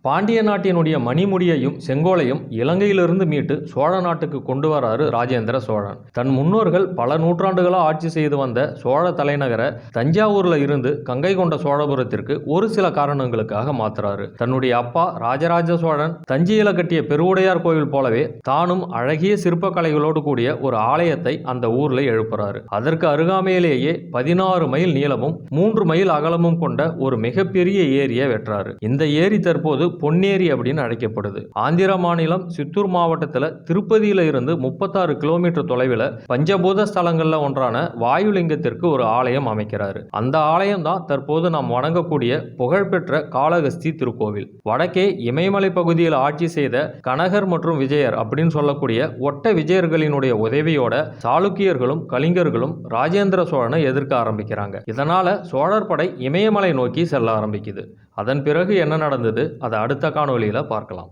பாண்டிய நாட்டினுடைய மணிமுடியையும் செங்கோலையும் இலங்கையிலிருந்து மீட்டு சோழ நாட்டுக்கு கொண்டு வராரு ராஜேந்திர சோழன். தன் முன்னோர்கள் பல நூற்றாண்டுகளாக ஆட்சி செய்து வந்த சோழ தலைநகர தஞ்சாவூர்ல இருந்து கங்கை கொண்ட சோழபுரத்திற்கு ஒரு சில காரணங்களுக்காக மாத்துறாரு. தன்னுடைய அப்பா ராஜராஜ சோழன் தஞ்சையில கட்டிய பெருவுடையார் கோவில் போலவே தானும் அழகிய சிற்ப கலைகளோடு கூடிய ஒரு ஆலயத்தை அந்த ஊர்ல எழுப்புறாரு. அதற்கு அருகாமையிலேயே 16 மைல் நீளமும் 3 மைல் அகலமும் கொண்ட ஒரு மிகப்பெரிய ஏரியை வெட்டுறாரு. இந்த ஏரி தற்போது பொன்னேரி அப்படின்னு அழைக்கப்படுது. ஆந்திர மாநிலம் சித்தூர் மாவட்டத்தில் திருப்பதியில இருந்து 36 கிலோமீட்டர் தொலைவில் பஞ்சபூத ஸ்தலங்கள்ல ஒன்றான வாயுலிங்கத்திற்கு ஒரு ஆலயம் அமைக்கிறாரு. அந்த ஆலயம் தான் தற்போது நாம் வணங்கக்கூடிய புகழ்பெற்ற காளகஸ்தி திருக்கோவில். வடக்கே இமயமலை பகுதியில் ஆட்சி செய்த கனகர் மற்றும் விஜயர் அப்படின்னு சொல்லக்கூடிய ஒட்ட விஜயர்களினுடைய உதவியோட சாளுக்கியர்களும் கலிங்கர்களும் ராஜேந்திர சோழனை எதிர்க்க ஆரம்பிக்கிறாங்க. இதனால சோழர் படை இமயமலை நோக்கி செல்ல ஆரம்பிக்குது. அதன் பிறகு என்ன நடந்தது அதை அடுத்த காணொளியில் பார்க்கலாம்.